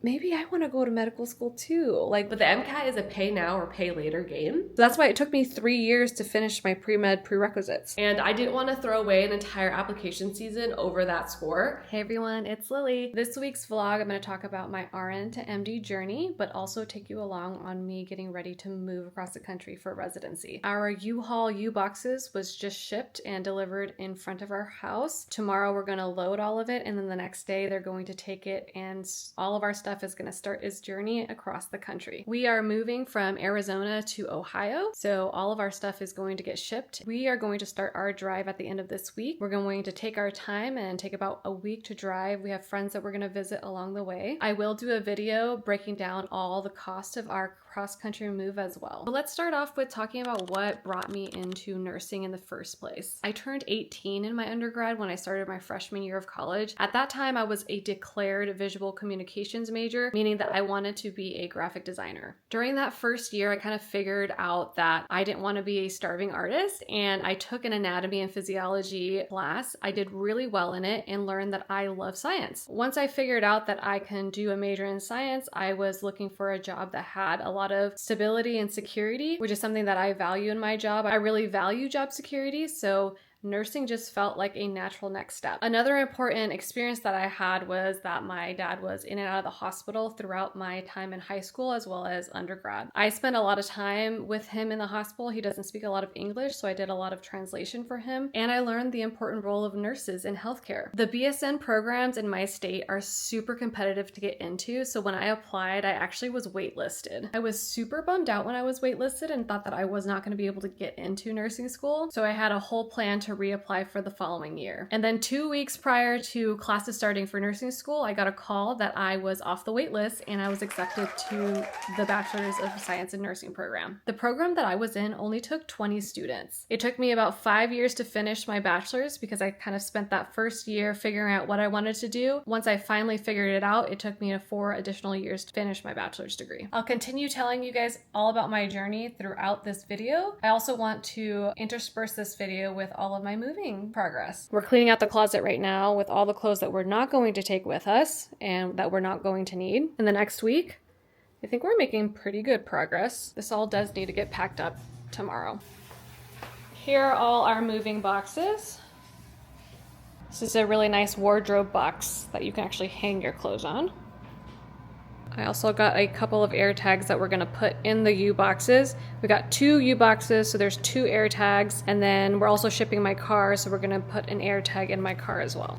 maybe I want to go to medical school too. But the MCAT is a pay now or pay later game. So that's why it took me 3 years to finish my pre-med prerequisites. And I didn't want to throw away an entire application season over that score. Hey everyone, it's Lily. This week's vlog, I'm going to talk about my RN to MD journey, but also take you along on me getting ready to move across the country for residency. Our U-Haul U-Boxes was just shipped and delivered in front of our house. Tomorrow we're going to load all of it, and then the next day they're going to take it, and all of our stuff is going to start its journey across the country. We are moving from Arizona to Ohio, so all of our stuff is going to get shipped. We are going to start our drive at the end of this week. We're going to take our time and take about a week to drive. We have friends that we're going to visit along the way. I will do a video breaking down all the cost of our cross-country move as well. But let's start off with talking about what brought me into nursing in the first place. I turned 18 in my undergrad when I started my freshman year of college. At that time, I was a declared visual communications major, meaning that I wanted to be a graphic designer. During that first year, I kind of figured out that I didn't want to be a starving artist, and I took an anatomy and physiology class. I did really well in it and learned that I love science. Once I figured out that I can do a major in science, I was looking for a job that had a lot of stability and security, which is something that I value in my job. I really value job security, so nursing just felt like a natural next step. Another important experience that I had was that my dad was in and out of the hospital throughout my time in high school as well as undergrad. I spent a lot of time with him in the hospital. He doesn't speak a lot of English, so I did a lot of translation for him, and I learned the important role of nurses in healthcare. The BSN programs in my state are super competitive to get into, so when I applied, I actually was waitlisted. I was super bummed out when I was waitlisted and thought that I was not going to be able to get into nursing school, so I had a whole plan to reapply for the following year. And then 2 weeks prior to classes starting for nursing school, I got a call that I was off the wait list and I was accepted to the Bachelor's of Science in Nursing program. The program that I was in only took 20 students. It took me about 5 years to finish my bachelor's because I kind of spent that first year figuring out what I wanted to do. Once I finally figured it out, it took me 4 additional years to finish my bachelor's degree. I'll continue telling you guys all about my journey throughout this video. I also want to intersperse this video with all of my moving progress. We're cleaning out the closet right now with all the clothes that we're not going to take with us and that we're not going to need. In the next week, I think we're making pretty good progress. This all does need to get packed up tomorrow. Here are all our moving boxes. This is a really nice wardrobe box that you can actually hang your clothes on. I also got a couple of air tags that we're going to put in the U boxes. We got 2 U boxes, so there's 2 air tags, and then we're also shipping my car, so we're going to put an air tag in my car as well.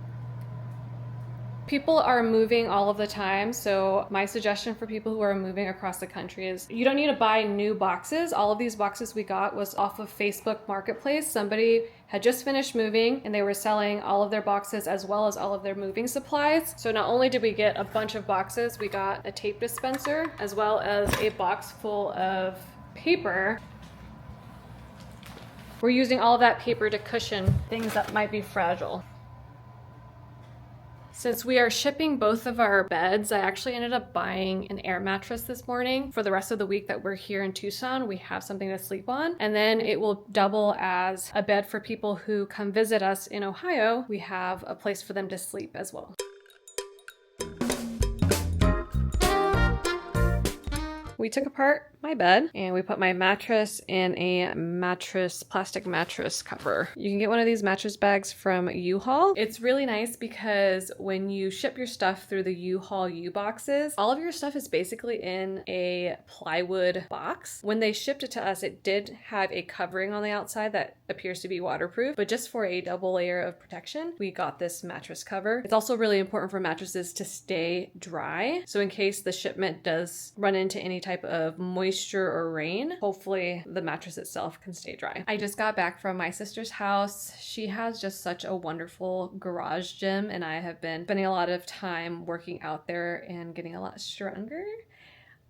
People are moving all of the time, so my suggestion for people who are moving across the country is you don't need to buy new boxes. All of these boxes we got was off of Facebook Marketplace. Somebody had just finished moving and they were selling all of their boxes as well as all of their moving supplies. So not only did we get a bunch of boxes, we got a tape dispenser as well as a box full of paper. We're using all of that paper to cushion things that might be fragile. Since we are shipping both of our beds, I actually ended up buying an air mattress this morning. For the rest of the week that we're here in Tucson, we have something to sleep on, and then it will double as a bed for people who come visit us in Ohio. We have a place for them to sleep as well. We took apart my bed and we put my mattress in a plastic mattress cover. You can get one of these mattress bags from U-Haul. It's really nice because when you ship your stuff through the U-Haul U-Boxes, all of your stuff is basically in a plywood box. When they shipped it to us, it did have a covering on the outside that appears to be waterproof, but just for a double layer of protection, we got this mattress cover. It's also really important for mattresses to stay dry. So in case the shipment does run into any type of moisture or rain, hopefully the mattress itself can stay dry. I just got back from my sister's house. She has just such a wonderful garage gym, and I have been spending a lot of time working out there and getting a lot stronger.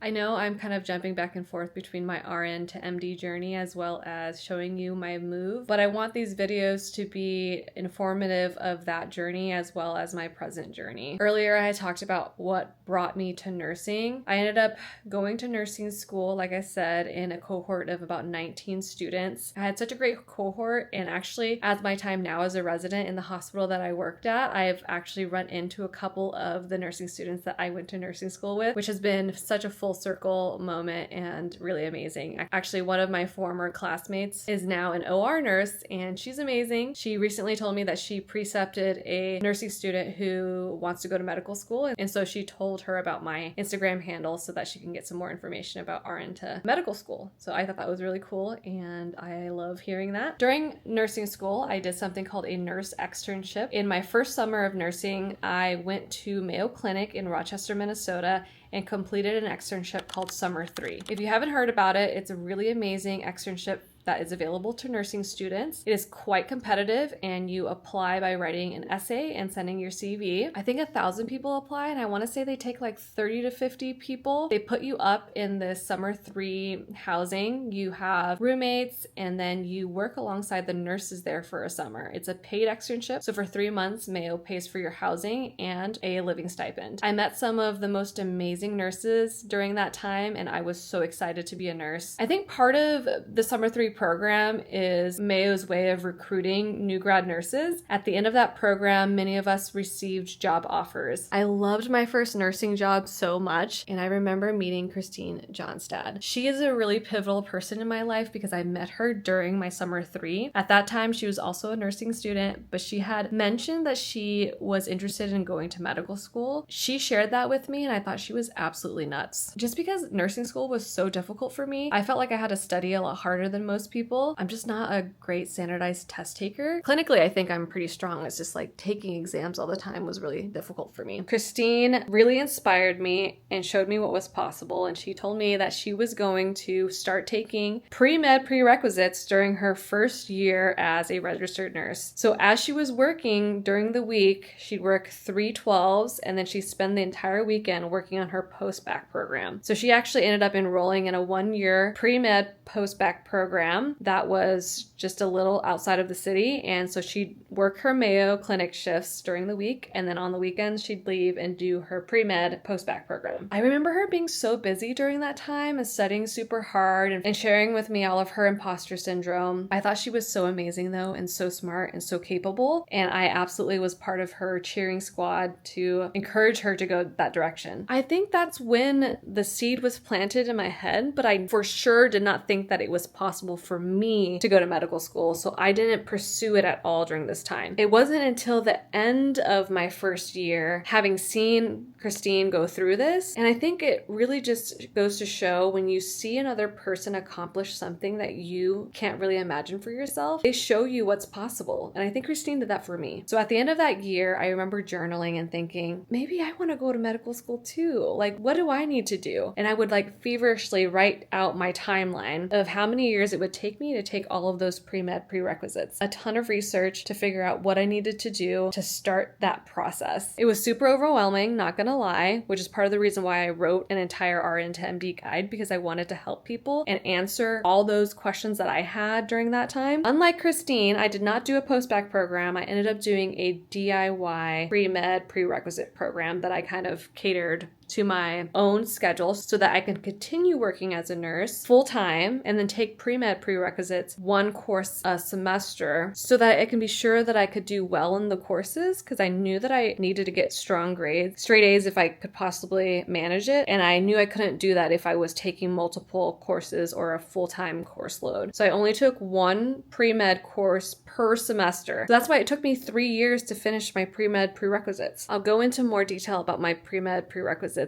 I know I'm kind of jumping back and forth between my RN to MD journey as well as showing you my move, but I want these videos to be informative of that journey as well as my present journey. Earlier, I talked about what brought me to nursing. I ended up going to nursing school, like I said, in a cohort of about 19 students. I had such a great cohort, and actually, as my time now as a resident in the hospital that I worked at, I've actually run into a couple of the nursing students that I went to nursing school with, which has been such a full circle moment and really amazing. Actually, one of my former classmates is now an OR nurse, and she's amazing. She recently told me that she precepted a nursing student who wants to go to medical school, and so she told her about my Instagram handle so that she can get some more information about RN to medical school. So I thought that was really cool, and I love hearing that. During nursing school, I did something called a nurse externship. In my first summer of nursing, I went to Mayo Clinic in Rochester, Minnesota, and completed an externship called Summer 3. If you haven't heard about it, it's a really amazing externship that is available to nursing students. It is quite competitive, and you apply by writing an essay and sending your CV. I think 1,000 people apply, and I want to say they take like 30 to 50 people. They put you up in this Summer 3 housing. You have roommates, and then you work alongside the nurses there for a summer. It's a paid externship, so for 3 months, Mayo pays for your housing and a living stipend. I met some of the most amazing nurses during that time, and I was so excited to be a nurse. I think part of the Summer 3 program is Mayo's way of recruiting new grad nurses. At the end of that program, many of us received job offers. I loved my first nursing job so much, and I remember meeting Christine Johnstad. She is a really pivotal person in my life because I met her during my Summer 3. At that time, she was also a nursing student, but she had mentioned that she was interested in going to medical school. She shared that with me, and I thought she was absolutely nuts. Just because nursing school was so difficult for me, I felt like I had to study a lot harder than most people. I'm just not a great standardized test taker. Clinically, I think I'm pretty strong. It's just like taking exams all the time was really difficult for me. Christine really inspired me and showed me what was possible, and she told me that she was going to start taking pre-med prerequisites during her first year as a registered nurse. So as she was working during the week, she'd work 3/12s, and then she'd spend the entire weekend working on her post-bacc program. So she actually ended up enrolling in a 1-year pre-med post-bacc program that was just a little outside of the city, and so she'd work her Mayo Clinic shifts during the week, and then on the weekends she'd leave and do her pre-med post-bacc program. I remember her being so busy during that time and studying super hard and sharing with me all of her imposter syndrome. I thought she was so amazing though, and so smart and so capable, and I absolutely was part of her cheering squad to encourage her to go that direction. I think that's when the seed was planted in my head, but I for sure did not think that it was possible for me to go to medical school, so I didn't pursue it at all during this time. It wasn't until the end of my first year, having seen Christine go through this, and I think it really just goes to show when you see another person accomplish something that you can't really imagine for yourself, they show you what's possible, and I think Christine did that for me. So at the end of that year, I remember journaling and thinking, maybe I want to go to medical school too. Like, what do I need to do? And I would like feverishly write out my timeline of how many years it would take me to take all of those pre-med prerequisites. A ton of research to figure out what I needed to do to start that process. It was super overwhelming, not gonna lie, which is part of the reason why I wrote an entire RNtoMD guide, because I wanted to help people and answer all those questions that I had during that time. Unlike Christine, I did not do a post-bacc program. I ended up doing a DIY pre-med prerequisite program that I kind of catered to my own schedule so that I can continue working as a nurse full time and then take pre-med prerequisites 1 course a semester so that I can be sure that I could do well in the courses, because I knew that I needed to get strong grades, straight A's if I could possibly manage it, and I knew I couldn't do that if I was taking multiple courses or a full-time course load. So I only took 1 pre-med course per semester. So that's why it took me 3 years to finish my pre-med prerequisites. I'll go into more detail about my pre-med prerequisites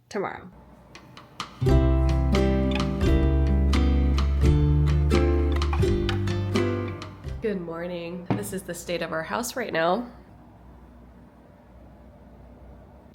tomorrow. Good morning. This is the state of our house right now.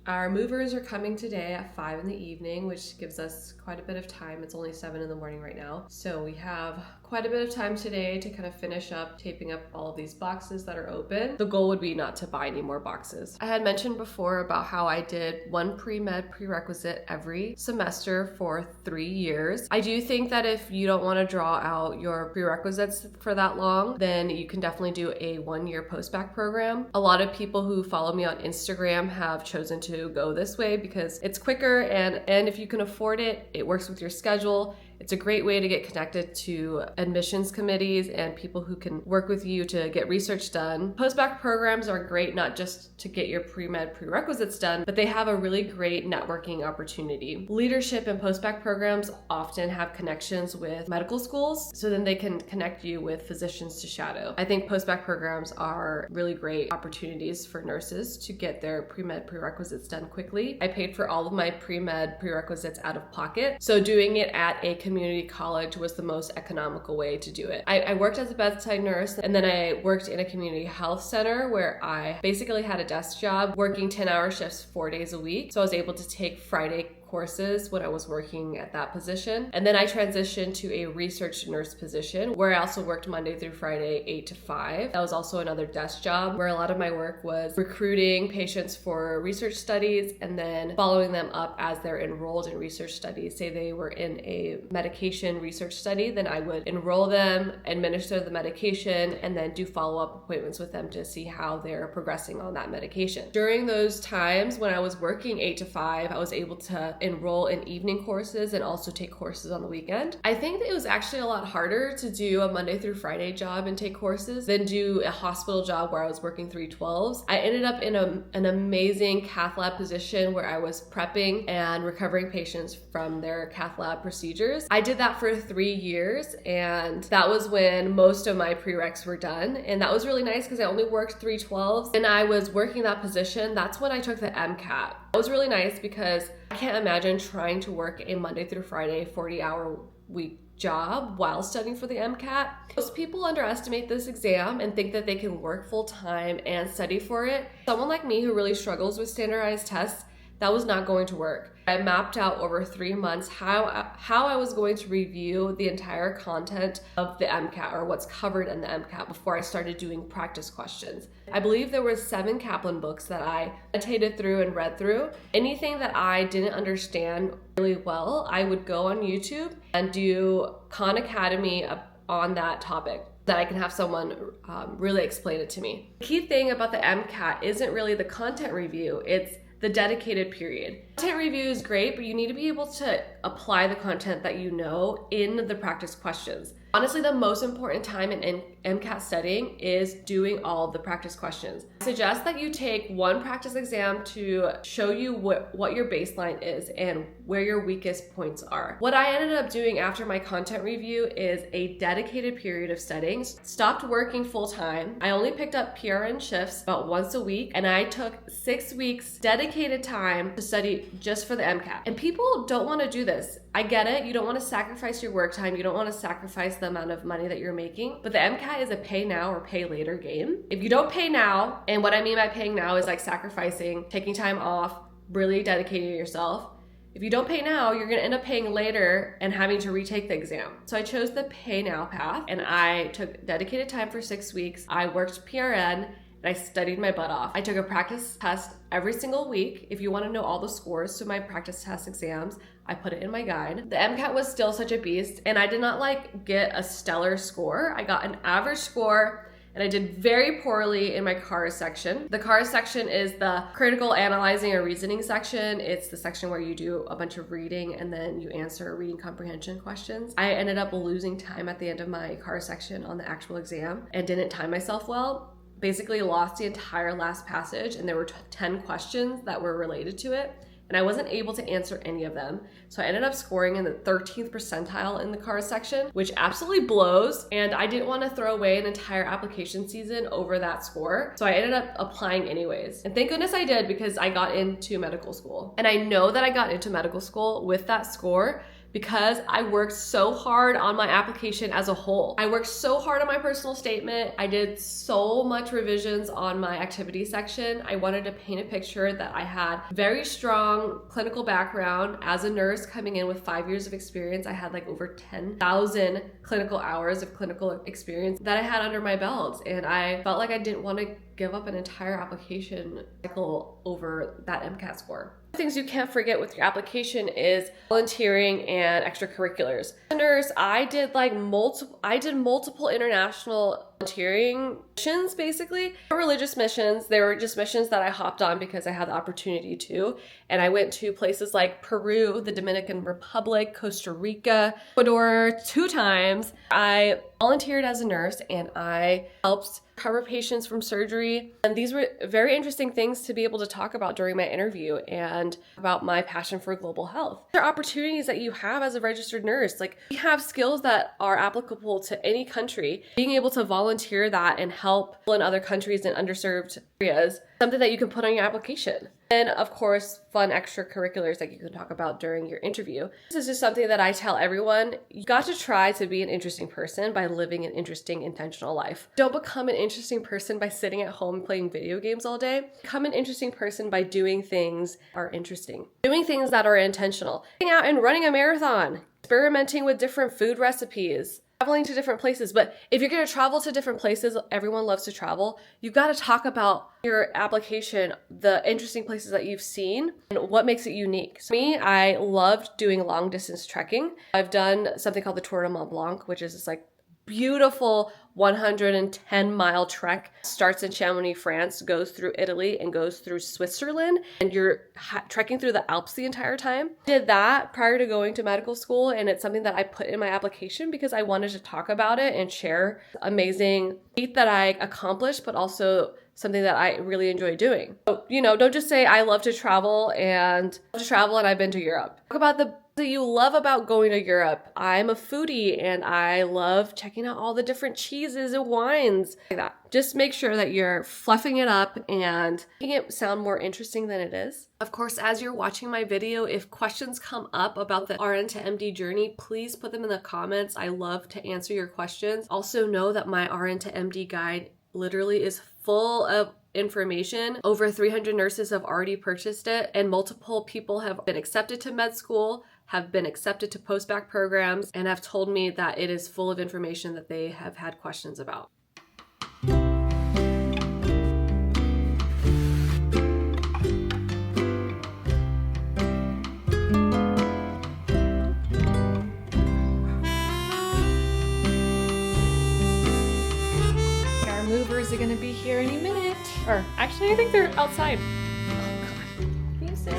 Our movers are coming today at 5 in the evening, which gives us quite a bit of time. It's only 7 in the morning right now. So we have quite a bit of time today to kind of finish up taping up all of these boxes that are open. The goal would be not to buy any more boxes. I had mentioned before about how I did one pre-med prerequisite every semester for 3 years. I do think that if you don't want to draw out your prerequisites for that long, then you can definitely do a 1-year post-bacc program. A lot of people who follow me on Instagram have chosen to go this way because it's quicker, and if you can afford it, it works with your schedule. It's a great way to get connected to admissions committees and people who can work with you to get research done. Post-bacc programs are great not just to get your pre-med prerequisites done, but they have a really great networking opportunity. Leadership and post-bacc programs often have connections with medical schools, so then they can connect you with physicians to shadow. I think post-bacc programs are really great opportunities for nurses to get their pre-med prerequisites done quickly. I paid for all of my pre-med prerequisites out of pocket, so doing it at a community college was the most economical way to do it. I worked as a bedside nurse, and then I worked in a community health center where I basically had a desk job working 10-hour shifts 4 days a week. So I was able to take Friday courses when I was working at that position. And then I transitioned to a research nurse position where I also worked Monday through Friday, 8 to 5. That was also another desk job where a lot of my work was recruiting patients for research studies and then following them up as they're enrolled in research studies. Say they were in a medication research study, then I would enroll them, administer the medication, and then do follow-up appointments with them to see how they're progressing on that medication. During those times when I was working 8 to 5, I was able to enroll in evening courses and also take courses on the weekend. I think that it was actually a lot harder to do a Monday through Friday job and take courses than do a hospital job where I was working 312s. I ended up in an amazing cath lab position where I was prepping and recovering patients from their cath lab procedures. I did that for 3 years, and that was when most of my prereqs were done, and that was really nice because I only worked 312s, and I was working that position. That's when I took the MCAT. It was really nice because I can't imagine trying to work a Monday through Friday 40-hour week job while studying for the MCAT. Most people underestimate this exam and think that they can work full-time and study for it. Someone like me who really struggles with standardized tests, that was not going to work. I mapped out over 3 months how I was going to review the entire content of the MCAT or what's covered in the MCAT before I started doing practice questions. I believe there were 7 Kaplan books that I annotated through and read through. Anything that I didn't understand really well, I would go on YouTube and do Khan Academy on that topic, that I can have someone really explain it to me. The key thing about the MCAT isn't really the content review, it's the dedicated period. Content review is great, but you need to be able to apply the content that you know in the practice questions. Honestly, the most important time in MCAT studying is doing all the practice questions. I suggest that you take one practice exam to show you what your baseline is and where your weakest points are. What I ended up doing after my content review is a dedicated period of studying. Stopped working full time. I only picked up PRN shifts about once a week, and I took 6 weeks dedicated time to study just for the MCAT. And people don't want to do this. I get it. You don't want to sacrifice your work time. You don't want to sacrifice the amount of money that you're making. But the MCAT is a pay now or pay later game. If you don't pay now, and what I mean by paying now is like sacrificing, taking time off, really dedicating yourself. If you don't pay now, you're going to end up paying later and having to retake the exam. So I chose the pay now path, and I took dedicated time for 6 weeks. I worked PRN, and I studied my butt off. I took a practice test every single week. If you want to know all the scores to my practice test exams, I put it in my guide. The MCAT was still such a beast, and I did not get a stellar score. I got an average score, and I did very poorly in my CARS section. The CARS section is the critical analyzing or reasoning section. It's the section where you do a bunch of reading and then you answer reading comprehension questions. I ended up losing time at the end of my CARS section on the actual exam and didn't time myself well. Basically lost the entire last passage, and there were 10 questions that were related to it, and I wasn't able to answer any of them. So I ended up scoring in the 13th percentile in the CARS section, which absolutely blows, and I didn't want to throw away an entire application season over that score. So I ended up applying anyways. And thank goodness I did, because I got into medical school. And I know that I got into medical school with that score because I worked so hard on my application as a whole. I worked so hard on my personal statement. I did so much revisions on my activity section. I wanted to paint a picture that I had very strong clinical background as a nurse coming in with 5 years of experience. I had like over 10,000 clinical hours of clinical experience that I had under my belt. And I felt like I didn't want to give up an entire application cycle over that MCAT score. Things you can't forget with your application is volunteering and extracurriculars. As a nurse, I did multiple international volunteering missions, basically. They were religious missions. They were just missions that I hopped on because I had the opportunity to. And I went to places like Peru, the Dominican Republic, Costa Rica, Ecuador 2 times. I volunteered as a nurse and I helped recover patients from surgery. And these were very interesting things to be able to talk about during my interview and about my passion for global health. There are opportunities that you have as a registered nurse. Like, we have skills that are applicable to any country. Being able to volunteer that and help people in other countries in underserved areas, something that you can put on your application. And of course, fun extracurriculars that you can talk about during your interview. This is just something that I tell everyone. You got to try to be an interesting person by living an interesting, intentional life. Don't become an interesting person by sitting at home playing video games all day. Become an interesting person by doing things that are interesting. Doing things that are intentional. Getting out and running a marathon. Experimenting with different food recipes. Traveling to different places. But if you're going to travel to different places, everyone loves to travel. You've got to talk about your application, the interesting places that you've seen and what makes it unique. So me, I loved doing long distance trekking. I've done something called the Tour de Mont Blanc, which is this like beautiful 110-mile trek. Starts in Chamonix, France, goes through Italy, and goes through Switzerland, and you're trekking through the Alps the entire time. Did that prior to going to medical school, and it's something that I put in my application because I wanted to talk about it and share amazing feat that I accomplished, but also something that I really enjoy doing. So, don't just say I love to travel and I've been to Europe. Talk about the that you love about going to Europe. I'm a foodie and I love checking out all the different cheeses and wines. Like that. Just make sure that you're fluffing it up and making it sound more interesting than it is. Of course, as you're watching my video, if questions come up about the RN to MD journey, please put them in the comments. I love to answer your questions. Also know that my RN to MD guide literally is full of information. Over 300 nurses have already purchased it, and multiple people have been accepted to med school, have been accepted to post-bacc programs, and have told me that it is full of information that they have had questions about. Our movers are gonna be here any minute. Or actually, I think they're outside. Oh God, can you sit?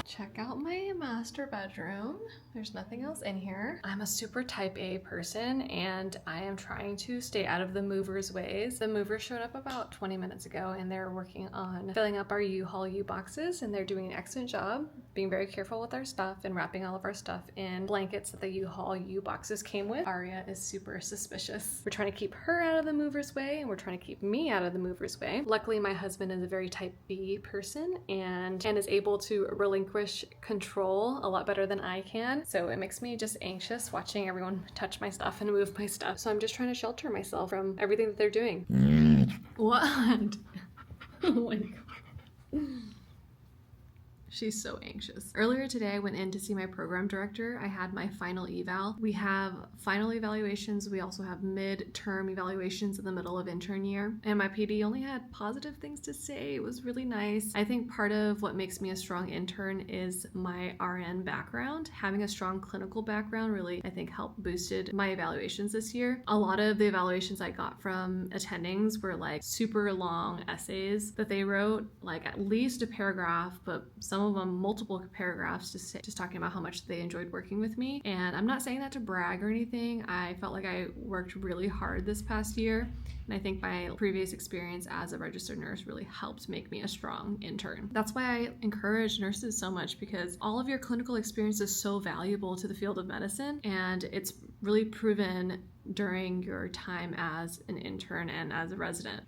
Check out my master bedroom. There's nothing else in here. I'm a super type A person and I am trying to stay out of the movers' ways. The movers showed up about 20 minutes ago and they're working on filling up our U-Haul U-boxes, and they're doing an excellent job being very careful with our stuff and wrapping all of our stuff in blankets that the U-Haul U-boxes came with. Aria is super suspicious. We're trying to keep her out of the movers' way and we're trying to keep me out of the movers' way. Luckily, my husband is a very type B person and is able to relinquish control a lot better than I can. So it makes me just anxious watching everyone touch my stuff and move my stuff. So I'm just trying to shelter myself from everything that they're doing. What? Oh my God. She's so anxious. Earlier today, I went in to see my program director. I had my final eval. We have final evaluations. We also have mid-term evaluations in the middle of intern year. And my PD only had positive things to say. It was really nice. I think part of what makes me a strong intern is my RN background. Having a strong clinical background really, I think, helped boosted my evaluations this year. A lot of the evaluations I got from attendings were like super long essays that they wrote, like at least a paragraph, but some of them multiple paragraphs just talking about how much they enjoyed working with me. And I'm not saying that to brag or anything. I felt like I worked really hard this past year, and I think my previous experience as a registered nurse really helped make me a strong intern. That's why I encourage nurses so much, because all of your clinical experience is so valuable to the field of medicine, and it's really proven during your time as an intern and as a resident.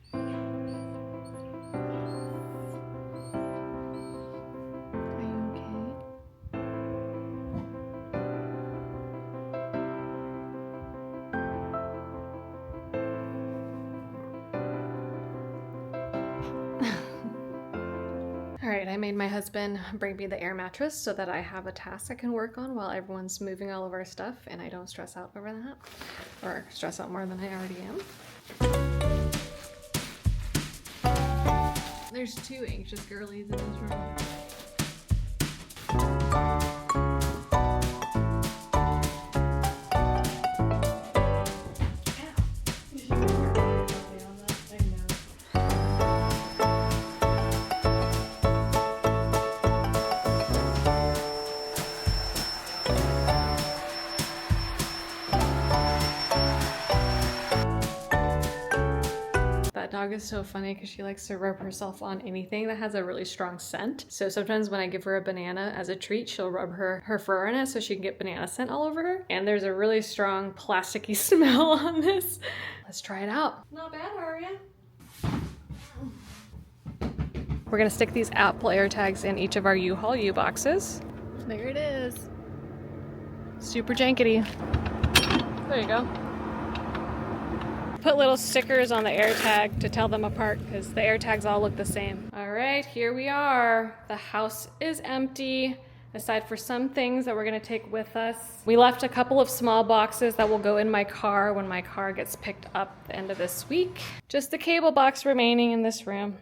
right, I made my husband bring me the air mattress so that I have a task I can work on while everyone's moving all of our stuff and I don't stress out over that, or stress out more than I already am. There's 2 anxious girlies in this room. That dog is so funny because she likes to rub herself on anything that has a really strong scent. So sometimes when I give her a banana as a treat, she'll rub her fur in it so she can get banana scent all over her. And there's a really strong plasticky smell on this. Let's try it out. Not bad, Aria. We're gonna stick these Apple AirTags in each of our U-Haul U-boxes. There it is. Super jankety. There you go. Put little stickers on the AirTag to tell them apart because the AirTags all look the same. All right, here we are. The house is empty, aside for some things that we're gonna take with us. We left a couple of small boxes that will go in my car when my car gets picked up at the end of this week. Just the cable box remaining in this room.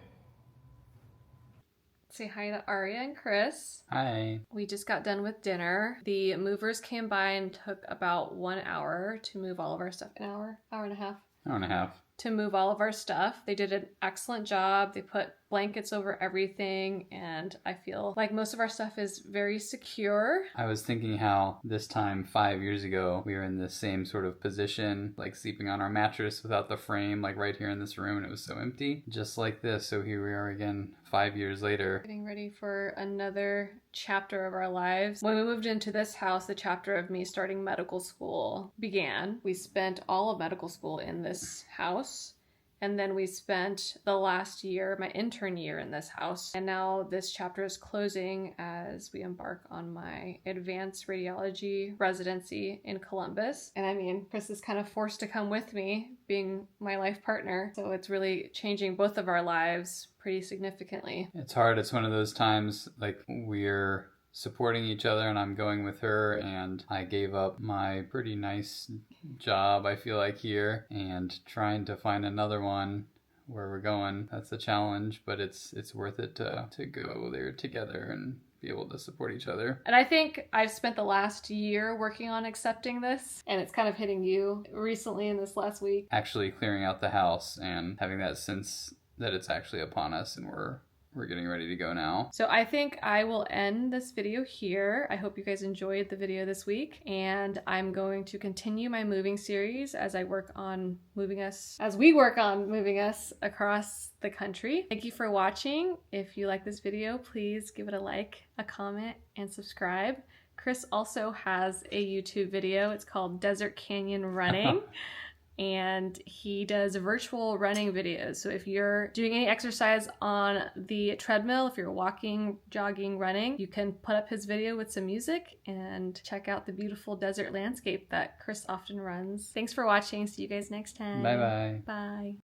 Say hi to Aria and Chris. Hi. We just got done with dinner. The movers came by and took about 1 hour to move all of our stuff. An hour and a half. Hour and a half. To move all of our stuff. They did an excellent job. They put blankets over everything, and I feel like most of our stuff is very secure. I was thinking how this time 5 years ago, we were in the same sort of position, like sleeping on our mattress without the frame, like right here in this room, and it was so empty. Just like this. So here we are again 5 years later. Getting ready for another chapter of our lives. When we moved into this house, the chapter of me starting medical school began. We spent all of medical school in this house. And then we spent the last year, my intern year, in this house. And now this chapter is closing as we embark on my advanced radiology residency in Columbus. And I mean, Chris is kind of forced to come with me, being my life partner. So it's really changing both of our lives pretty significantly. It's hard. It's one of those times like we're supporting each other and I'm going with her, and I gave up my pretty nice job, I feel like, here, and trying to find another one where we're going. That's a challenge, but it's worth it to go there together and be able to support each other. And I think I've spent the last year working on accepting this, and it's kind of hitting you recently in this last week. Actually clearing out the house and having that sense that it's actually upon us and we're getting ready to go now. So I think I will end this video here. I hope you guys enjoyed the video this week, and I'm going to continue my moving series as we work on moving us across the country. Thank you for watching. If you like this video, please give it a like, a comment, and subscribe. Chris also has a YouTube video. It's called Desert Canyon Running. And he does virtual running videos. So if you're doing any exercise on the treadmill, if you're walking, jogging, running, you can put up his video with some music and check out the beautiful desert landscape that Chris often runs. Thanks for watching. See you guys next time. Bye-bye. Bye.